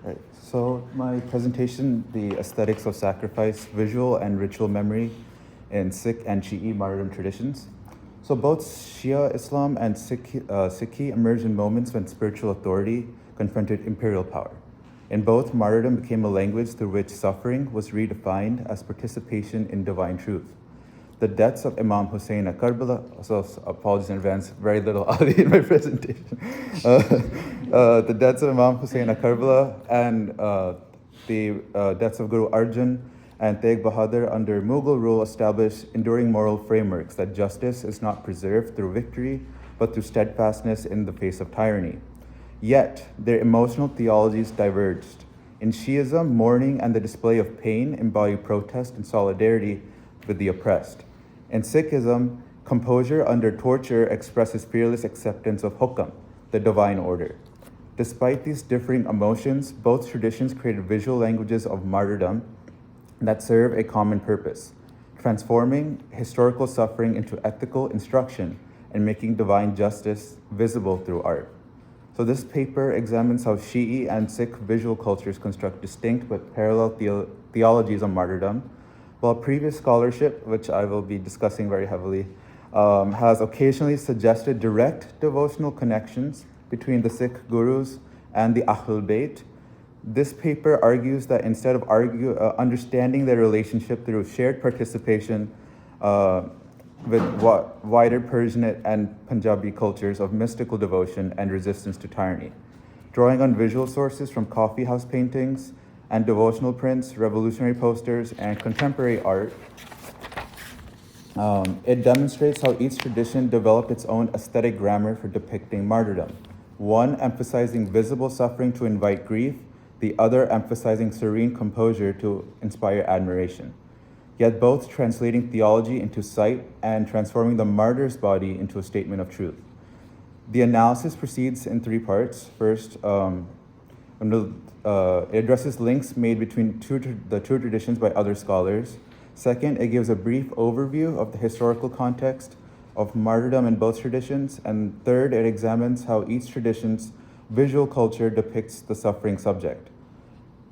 Right. So my presentation, the aesthetics of sacrifice, visual and ritual memory in Sikh and Shi'i martyrdom traditions. So both Shia Islam and Sikhi emerged in moments when spiritual authority confronted imperial power. In both, martyrdom became a language through which suffering was redefined as participation in divine truth. The deaths of Imam Hussein at Karbala, so apologies in advance, very little audio in my presentation. The deaths of Imam Hussein at Karbala and the deaths of Guru Arjan and Tegh Bahadur under Mughal rule established enduring moral frameworks that justice is not preserved through victory, but through steadfastness in the face of tyranny. Yet, their emotional theologies diverged. In Shi'ism, mourning and the display of pain embody protest and solidarity with the oppressed. In Sikhism, composure under torture expresses fearless acceptance of hukam, the divine order. Despite these differing emotions, both traditions created visual languages of martyrdom that serve a common purpose, transforming historical suffering into ethical instruction and making divine justice visible through art. So this paper examines how Shi'i and Sikh visual cultures construct distinct but parallel theologies on martyrdom, while previous scholarship, which I will be discussing very heavily, has occasionally suggested direct devotional connections between the Sikh gurus and the Ahlul Bayt. This paper argues that instead of understanding their relationship through shared participation with wider Persianate and Punjabi cultures of mystical devotion and resistance to tyranny, drawing on visual sources from coffee house paintings and devotional prints, revolutionary posters, and contemporary art. It demonstrates how each tradition developed its own aesthetic grammar for depicting martyrdom, one emphasizing visible suffering to invite grief, the other emphasizing serene composure to inspire admiration, yet both translating theology into sight and transforming the martyr's body into a statement of truth. The analysis proceeds in three parts. First, it addresses links made between the two traditions by other scholars. Second, it gives a brief overview of the historical context of martyrdom in both traditions. And third, it examines how each tradition's visual culture depicts the suffering subject.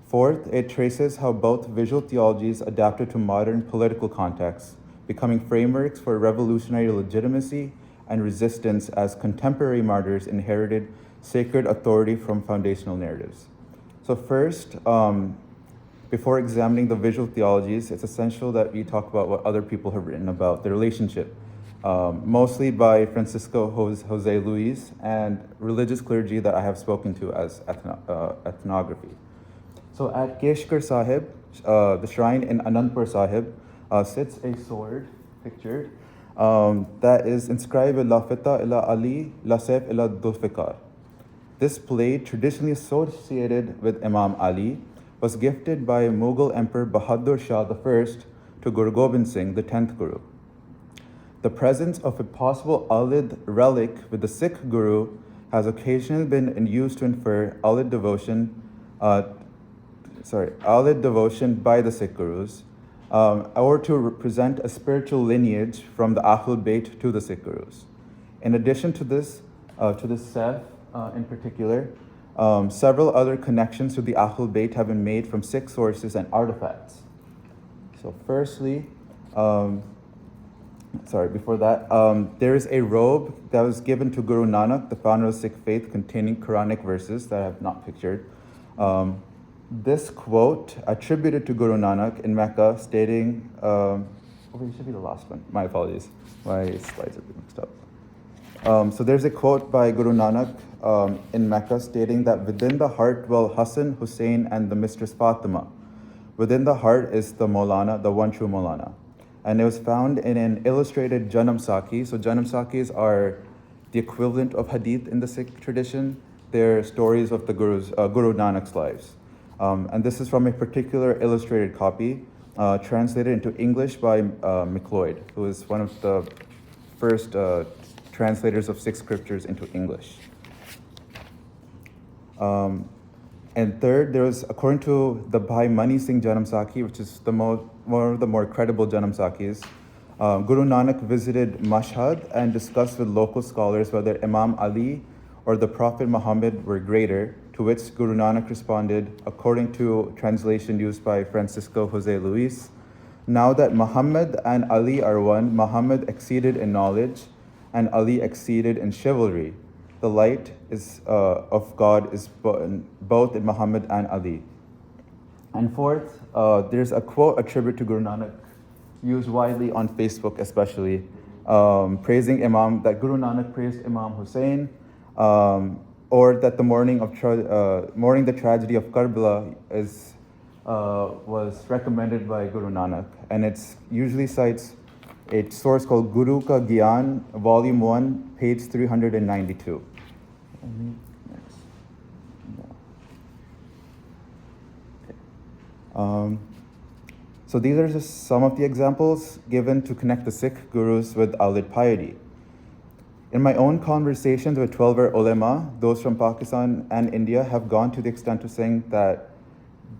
Fourth, it traces how both visual theologies adapted to modern political contexts, becoming frameworks for revolutionary legitimacy and resistance as contemporary martyrs inherited sacred authority from foundational narratives. So first, before examining the visual theologies, it's essential that we talk about what other people have written about the relationship, mostly by Francisco Jose Luis and religious clergy that I have spoken to as ethnography. So at Keshkar Sahib, the shrine in Anandpur Sahib, sits a sword pictured that is inscribed La Fita ila Ali, La Saif ila Dulfikar. This blade, traditionally associated with Imam Ali, was gifted by Mughal Emperor Bahadur Shah I to Guru Gobind Singh, the 10th Guru. The presence of a possible Alid relic with the Sikh Guru has occasionally been used to infer Alid devotion by the Sikh Gurus, or to represent a spiritual lineage from the Ahlul Bayt to the Sikh Gurus. In addition to this Saif in particular, several other connections to the Ahlul Bayt have been made from Sikh sources and artifacts. So firstly, there is a robe that was given to Guru Nanak, the founder of Sikh faith, containing Quranic verses that I have not pictured. This quote attributed to Guru Nanak in Mecca stating, it should be the last one, my apologies, my slides are mixed up. So there's a quote by Guru Nanak in Mecca stating that within the heart dwell Hassan, Hussein, and the mistress Fatima. Within the heart is the Maulana, the one true Maulana. And it was found in an illustrated Janam Sakhi. So Janam Sakhis are the equivalent of hadith in the Sikh tradition. They're stories of the Guru Nanak's lives. And this is from a particular illustrated copy, translated into English by MacLeod, who is one of the first translators of Sikh scriptures into English. And third, there was, according to the Bhai Mani Singh Janam Sakhi, which is one of the more credible Janam Sakhis, Guru Nanak visited Mashhad and discussed with local scholars whether Imam Ali or the Prophet Muhammad were greater, to which Guru Nanak responded, according to translation used by Francisco Jose Luis, now that Muhammad and Ali are one, Muhammad exceeded in knowledge and Ali exceeded in chivalry. The light of God is both in Muhammad and Ali. And fourth, there's a quote attributed to Guru Nanak, used widely on Facebook especially, praising that Guru Nanak praised Imam Hussein, or that the mourning the tragedy of Karbala was recommended by Guru Nanak, and it usually cites a source called Guru Ka Gyan, Volume 1, page 392. So these are just some of the examples given to connect the Sikh gurus with Awlid piety. In my own conversations with 12er ulema, those from Pakistan and India have gone to the extent of saying that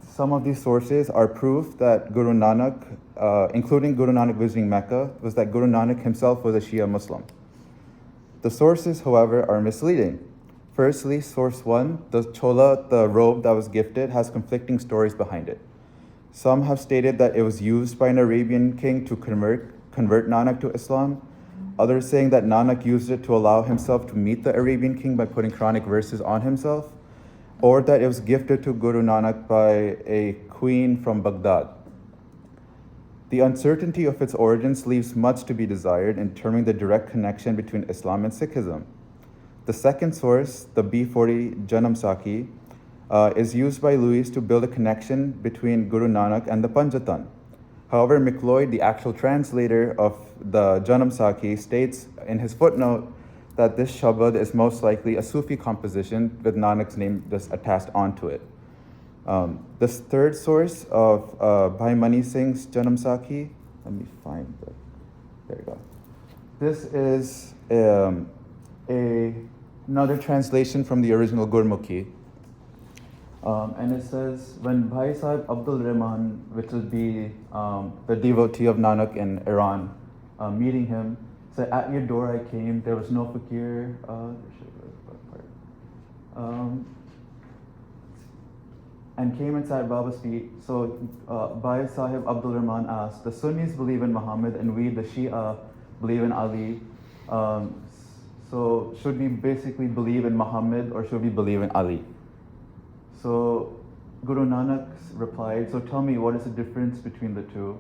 some of these sources are proof that Guru Nanak, including Guru Nanak visiting Mecca, was that Guru Nanak himself was a Shia Muslim. The sources, however, are misleading. Firstly, source 1, the chola, the robe that was gifted, has conflicting stories behind it. Some have stated that it was used by an Arabian king to convert Nanak to Islam. Others saying that Nanak used it to allow himself to meet the Arabian king by putting Quranic verses on himself, or that it was gifted to Guru Nanak by a queen from Baghdad. The uncertainty of its origins leaves much to be desired in determining the direct connection between Islam and Sikhism. The second source, the B40 Janam Sakhi, is used by Luis to build a connection between Guru Nanak and the Panjatan. However, McLeod, the actual translator of the Janam Sakhi, states in his footnote that this shabad is most likely a Sufi composition with Nanak's name just attached onto it. This third source of Bhai Mani Singh's Janam Sakhi, let me find it. There you go. This is another translation from the original Gurmukhi. And it says, when Bhai Sahib Abdul Rahman, which would be the devotee of Nanak in Iran, meeting him, said, at your door I came, there was no fakir. And came and sat at Baba's feet. So Bhai Sahib Abdul Rahman asked, the Sunnis believe in Muhammad and we, the Shia, believe in Ali. So should we basically believe in Muhammad or should we believe in Ali? So Guru Nanak replied, so tell me, what is the difference between the two?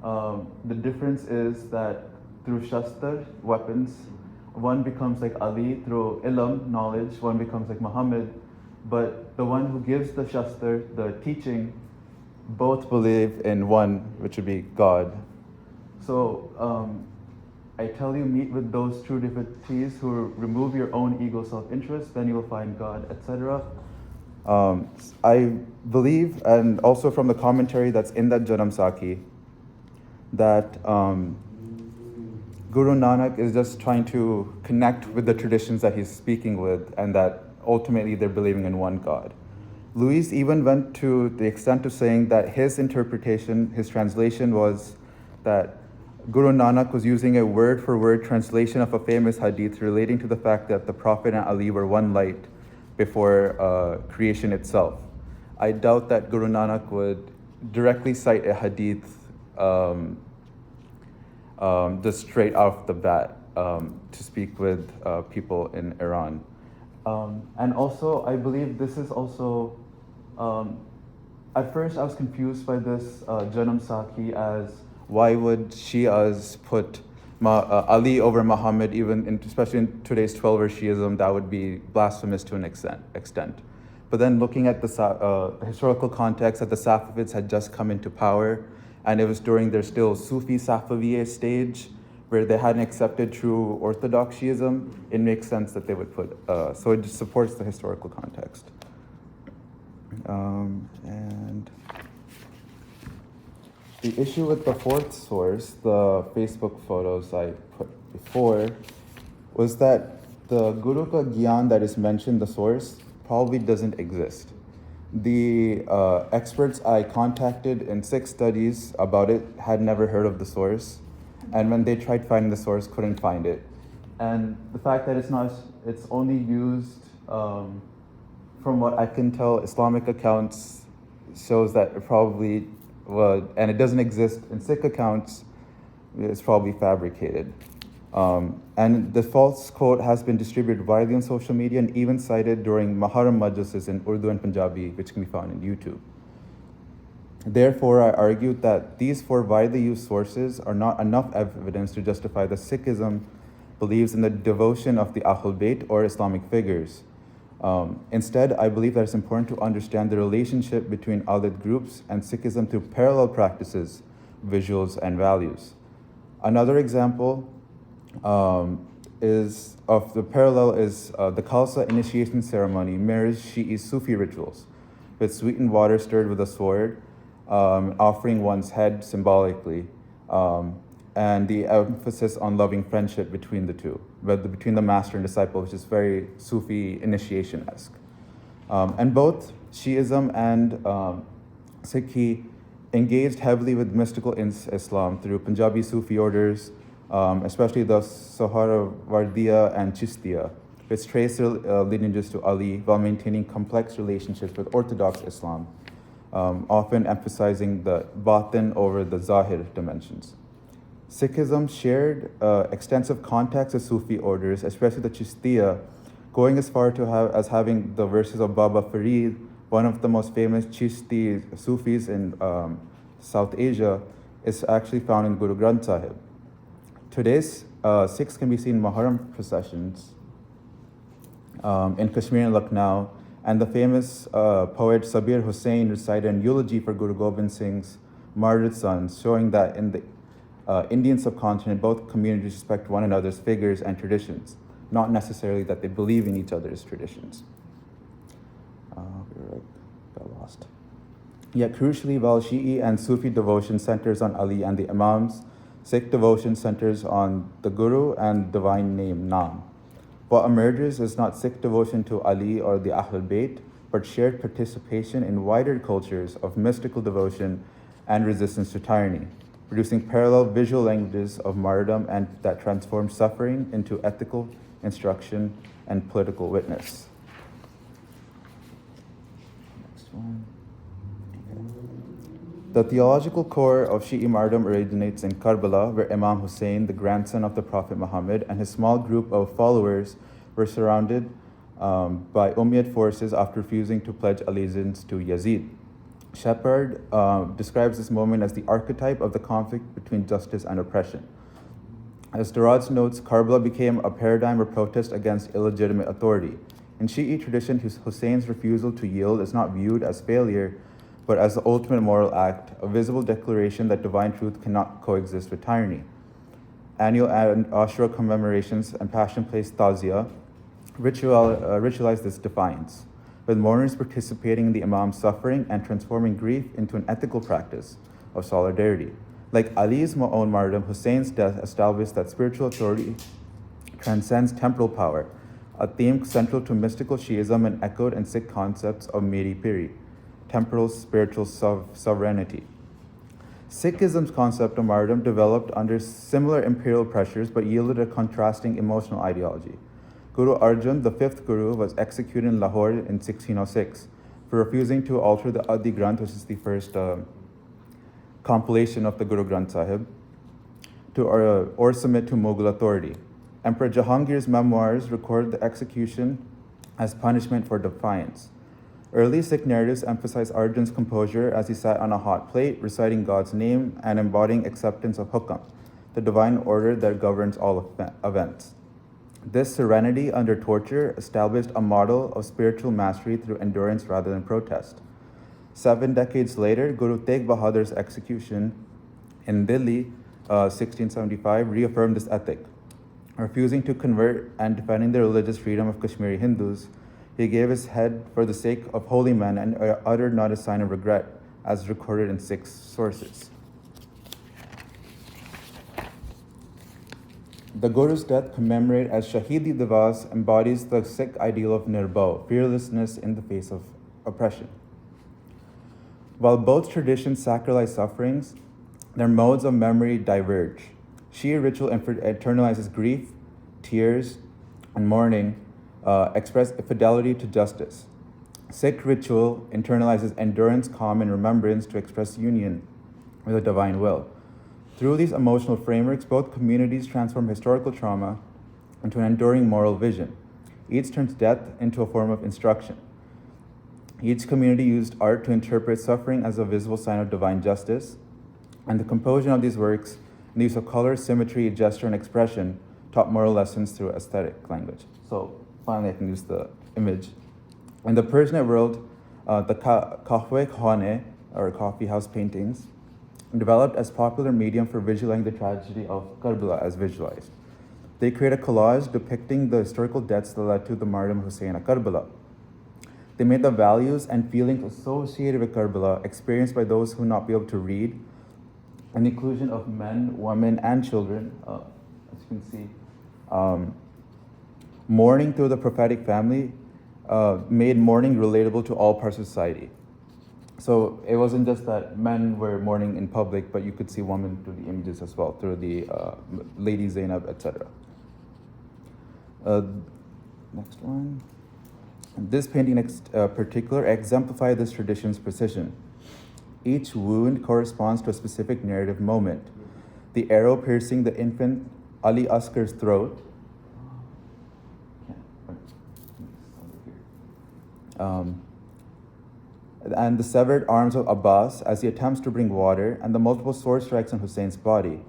The difference is that through shastar, weapons, one becomes like Ali. Through ilm, knowledge, one becomes like Muhammad. But the one who gives the shastar, the teaching, both believe in one, which would be God. So I tell you, meet with those true devotees who remove your own ego self-interest, then you will find God, etc. I believe, and also from the commentary that's in that Janam Sakhi, that Guru Nanak is just trying to connect with the traditions that he's speaking with, and that ultimately they're believing in one God. Luis even went to the extent of saying that his interpretation, his translation was that Guru Nanak was using a word-for-word translation of a famous hadith relating to the fact that the Prophet and Ali were one light before creation itself. I doubt that Guru Nanak would directly cite a hadith just straight off the bat to speak with people in Iran. And also, I believe this is also, at first I was confused by this Janam Sakhi as why would Shias put Ali over Muhammad, especially in today's 12er Shiism, that would be blasphemous to an extent. But then looking at the historical context that the Safavids had just come into power, and it was during their still Sufi Safaviya stage, where they hadn't accepted true Orthodox Shiism, it makes sense that they would put, so it just supports the historical context. And the issue with the fourth source, the Facebook photos I put before, was that the Guru Ka Gyan that is mentioned, the source, probably doesn't exist. The experts I contacted in Sikh studies about it had never heard of the source, and when they tried finding the source, couldn't find it. And the fact that it's only used from what I can tell, Islamic accounts shows that it probably, well, and it doesn't exist in Sikh accounts, it's probably fabricated. And the false quote has been distributed widely on social media and even cited during Muharram majlises in Urdu and Punjabi, which can be found on YouTube. Therefore, I argued that these four widely used sources are not enough evidence to justify that Sikhism believes in the devotion of the Ahlul Bayt or Islamic figures. Instead, I believe that it's important to understand the relationship between Ahlid groups and Sikhism through parallel practices, visuals, and values. Another example is the Khalsa initiation ceremony mirrors Shi'i Sufi rituals, with sweetened water stirred with a sword, offering one's head symbolically, and the emphasis on loving friendship between the two, between the master and disciple, which is very Sufi initiation-esque. And both Shi'ism and Sikhi engaged heavily with mystical Islam through Punjabi Sufi orders, especially the Sohrawardiya and Chistiya, which trace their lineages to Ali while maintaining complex relationships with Orthodox Islam, often emphasizing the batin over the zahir dimensions. Sikhism shared extensive contacts with Sufi orders, especially the Chistiya, going as far as having the verses of Baba Farid, one of the most famous Chishti Sufis in South Asia, is actually found in Guru Granth Sahib. Today's Sikhs can be seen in Muharram processions in Kashmir and Lucknow, and the famous poet Sabir Hussain recited an eulogy for Guru Gobind Singh's martyred sons, showing that in the Indian subcontinent, both communities respect one another's figures and traditions, not necessarily that they believe in each other's traditions. Got lost. Yet crucially, while Shi'i and Sufi devotion centers on Ali and the Imams, Sikh devotion centers on the Guru and divine name Naam. What emerges is not Sikh devotion to Ali or the Ahlul Bayt, but shared participation in wider cultures of mystical devotion and resistance to tyranny, producing parallel visual languages of martyrdom and that transform suffering into ethical instruction and political witness. Next one. The theological core of Shi'i martyrdom originates in Karbala, where Imam Hussein, the grandson of the Prophet Muhammad, and his small group of followers were surrounded by Umayyad forces after refusing to pledge allegiance to Yazid. Shepard describes this moment as the archetype of the conflict between justice and oppression. As Daraj notes, Karbala became a paradigm of protest against illegitimate authority. In Shi'i tradition, Hussein's refusal to yield is not viewed as failure, but as the ultimate moral act, a visible declaration that divine truth cannot coexist with tyranny. Annual Ashura commemorations and Passion Place Tazia ritualize this defiance, with mourners participating in the Imam's suffering and transforming grief into an ethical practice of solidarity. Like Ali's own martyrdom, Hussein's death established that spiritual authority transcends temporal power, a theme central to mystical Shi'ism and echoed in Sikh concepts of Meri Piri, temporal spiritual sovereignty. Sikhism's concept of martyrdom developed under similar imperial pressures but yielded a contrasting emotional ideology. Guru Arjan, the fifth Guru, was executed in Lahore in 1606 for refusing to alter the Adi Granth, which is the first compilation of the Guru Granth Sahib, or submit to Mughal authority. Emperor Jahangir's memoirs record the execution as punishment for defiance. Early Sikh narratives emphasize Arjan's composure as he sat on a hot plate, reciting God's name and embodying acceptance of hukam, the divine order that governs all events. This serenity under torture established a model of spiritual mastery through endurance rather than protest. 7 decades later, Guru Tegh Bahadur's execution in Delhi, 1675, reaffirmed this ethic. Refusing to convert and defending the religious freedom of Kashmiri Hindus, he gave his head for the sake of holy men and uttered not a sign of regret, as recorded in Sikh sources. The Guru's death, commemorated as Shahidi Divas, embodies the Sikh ideal of nirbhav, fearlessness in the face of oppression. While both traditions sacralize sufferings, their modes of memory diverge. Shi'i ritual internalizes grief, tears, and mourning, express fidelity to justice. Sikh ritual internalizes endurance, calm, and remembrance to express union with the divine will. Through these emotional frameworks, both communities transform historical trauma into an enduring moral vision. Each turns death into a form of instruction. Each community used art to interpret suffering as a visible sign of divine justice, and the composition of these works, and the use of color, symmetry, gesture, and expression, taught moral lessons through aesthetic language. So finally, I can use the image. In the Persian world, the kahwe khane, or coffee house paintings, developed as popular medium for visualizing the tragedy of Karbala as visualized. They create a collage depicting the historical deaths that led to the martyrdom of Hussein at Karbala. They made the values and feelings associated with Karbala experienced by those who would not be able to read, an inclusion of men, women, and children, as you can see. Mourning through the prophetic family made mourning relatable to all parts of society. So it wasn't just that men were mourning in public, but you could see women through the images as well, through the Lady Zainab, etc. Next one. This painting in particular exemplified this tradition's precision. Each wound corresponds to a specific narrative moment. The arrow piercing the infant Ali Askar's throat, and the severed arms of Abbas as he attempts to bring water, and the multiple sword strikes on Hussein's body.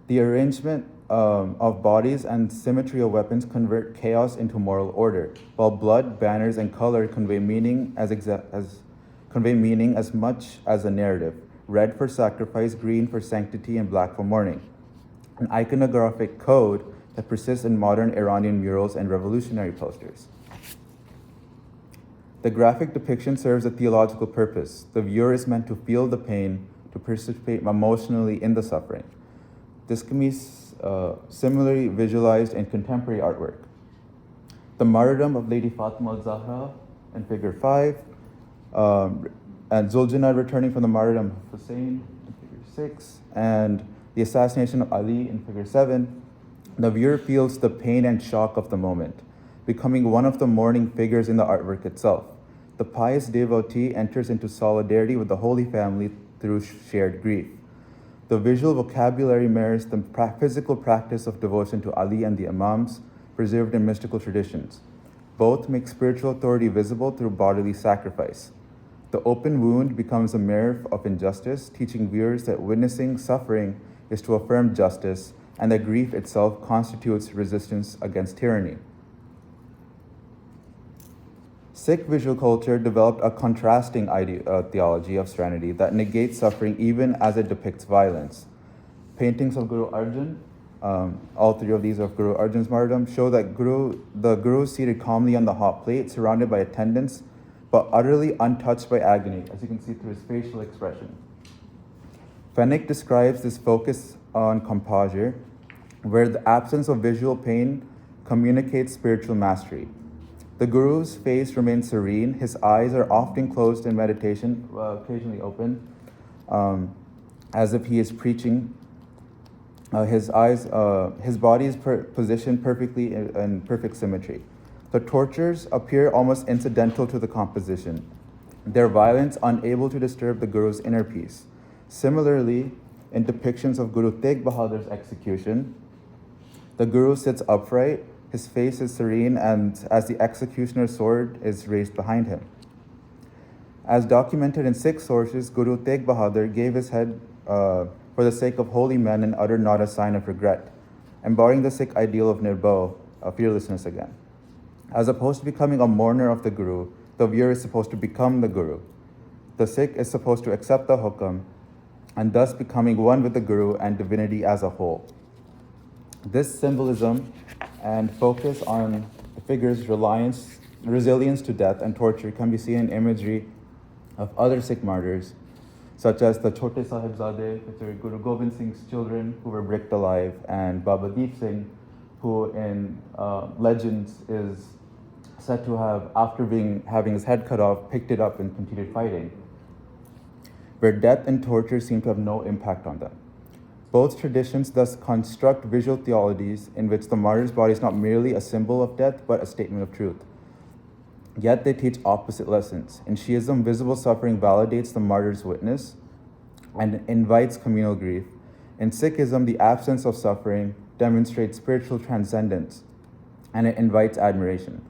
The arrangement of bodies and symmetry of weapons convert chaos into moral order, while blood, banners, and color convey meaning as much as a narrative. Red for sacrifice, green for sanctity, and black for mourning. An iconographic code that persists in modern Iranian murals and revolutionary posters. The graphic depiction serves a theological purpose. The viewer is meant to feel the pain, to participate emotionally in the suffering. This can be similarly visualized in contemporary artwork. The Martyrdom of Lady Fatima al-Zahra in Figure 5, and Zuljanah returning from the martyrdom of Hussein in Figure 6, and the assassination of Ali in Figure 7, the viewer feels the pain and shock of the moment, becoming one of the mourning figures in the artwork itself. The pious devotee enters into solidarity with the Holy Family through shared grief. The visual vocabulary mirrors the physical practice of devotion to Ali and the Imams, preserved in mystical traditions. Both make spiritual authority visible through bodily sacrifice. The open wound becomes a mirror of injustice, teaching viewers that witnessing suffering is to affirm justice, and that grief itself constitutes resistance against tyranny. Sikh visual culture developed a contrasting theology of serenity that negates suffering even as it depicts violence. Paintings of Guru Arjan, all three of these of Guru Arjan's martyrdom, show that the Guru is seated calmly on the hot plate, surrounded by attendants, but utterly untouched by agony, as you can see through his facial expression. Fenwick describes this focus on composure, where the absence of visual pain communicates spiritual mastery. The Guru's face remains serene. His eyes are often closed in meditation, occasionally open, as if he is preaching. His body is positioned perfectly in perfect symmetry. The tortures appear almost incidental to the composition, their violence unable to disturb the Guru's inner peace. Similarly, in depictions of Guru Tegh Bahadur's execution, the Guru sits upright, his face is serene, and as the executioner's sword is raised behind him. As documented in Sikh sources, Guru Tegh Bahadur gave his head for the sake of holy men and uttered not a sign of regret, embodying the Sikh ideal of nirbhau, fearlessness again. As opposed to becoming a mourner of the Guru, the viewer is supposed to become the Guru. The Sikh is supposed to accept the hukam, and thus becoming one with the Guru and divinity as a whole. This symbolism and focus on the figure's resilience to death and torture can be seen in imagery of other Sikh martyrs, such as the Chote Sahibzade, which are Guru Gobind Singh's children who were bricked alive, and Baba Deep Singh, who in legends is said to have, after having his head cut off, picked it up and continued fighting, where death and torture seem to have no impact on them. Both traditions thus construct visual theologies in which the martyr's body is not merely a symbol of death, but a statement of truth. Yet they teach opposite lessons. In Shi'ism, visible suffering validates the martyr's witness and invites communal grief. In Sikhism, the absence of suffering demonstrates spiritual transcendence and it invites admiration.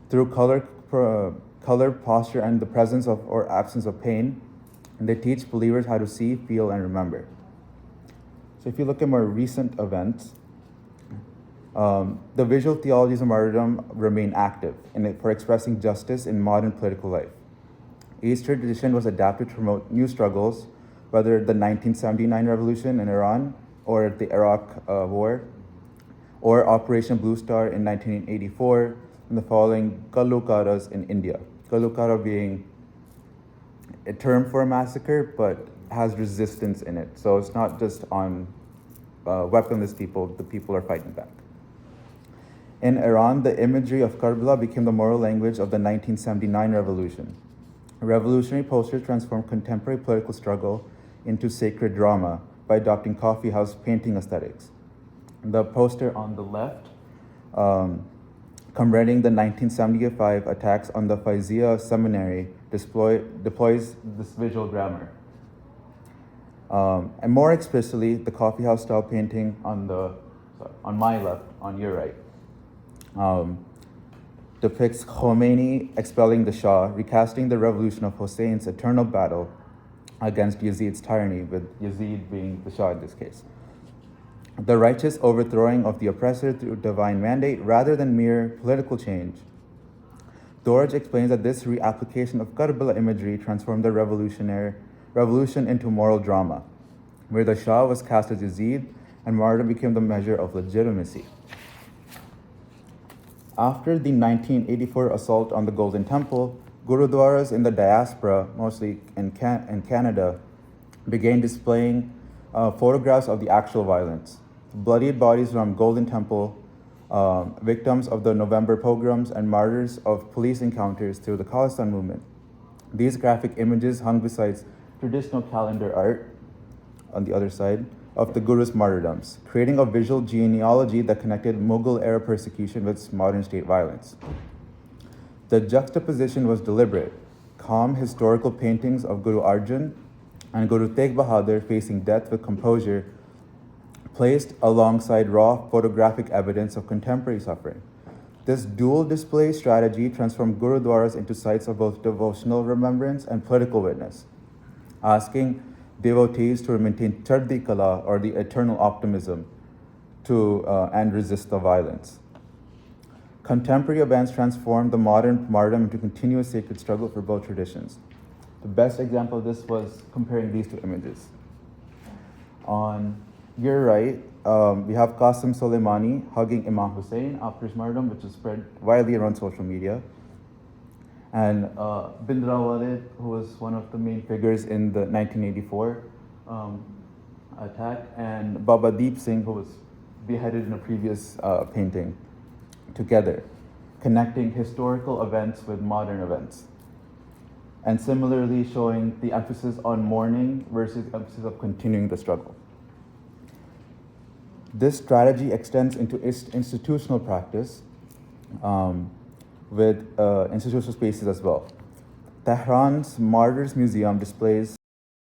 Through color, posture, and the presence of or absence of pain, they teach believers how to see, feel, and remember. So if you look at more recent events, the visual theologies of martyrdom remain active for expressing justice in modern political life. Each tradition was adapted to promote new struggles, whether the 1979 revolution in Iran or the Iraq War, or Operation Blue Star in 1984, and the following Kalukaras in India. Kalukara being a term for a massacre, but has resistance in it. So it's not just on weaponless people, the people are fighting back. In Iran, the imagery of Karbala became the moral language of the 1979 revolution. Revolutionary posters transformed contemporary political struggle into sacred drama by adopting coffee house painting aesthetics. The poster on the left commemorating the 1975 attacks on the Faizia Seminary deploys this visual grammar. And more explicitly, the coffee house style painting on my left, on your right, depicts Khomeini expelling the Shah, recasting the revolution of Hussein's eternal battle against Yazid's tyranny, with Yazid being the Shah in this case. The righteous overthrowing of the oppressor through divine mandate rather than mere political change. Dorj explains that this reapplication of Karbala imagery transformed the revolution into moral drama, where the Shah was cast as Yazid and martyrdom became the measure of legitimacy. After the 1984 assault on the Golden Temple, Gurudwaras in the diaspora, mostly in Canada, began displaying photographs of the actual violence. Bloodied bodies from Golden Temple, victims of the November pogroms, and martyrs of police encounters through the Khalistan movement. These graphic images hung beside traditional calendar art on the other side of the Guru's martyrdoms, creating a visual genealogy that connected Mughal-era persecution with modern state violence. The juxtaposition was deliberate. Calm historical paintings of Guru Arjan and Guru Tegh Bahadur facing death with composure, placed alongside raw photographic evidence of contemporary suffering. This dual display strategy transformed Gurudwaras into sites of both devotional remembrance and political witness, asking devotees to maintain Chardi Kala, or the eternal optimism, and resist the violence. Contemporary events transformed the modern martyrdom into continuous sacred struggle for both traditions. The best example of this was comparing these two images. On your right, we have Qasim Soleimani hugging Imam Hussein after his martyrdom, which is spread widely around social media. And Bindra Walid, who was one of the main figures in the 1984 attack, and Baba Deep Singh, who was beheaded in a previous painting, together, connecting historical events with modern events. And similarly showing the emphasis on mourning versus emphasis of continuing the struggle. This strategy extends into institutional practice with institutional spaces as well. Tehran's Martyrs Museum displays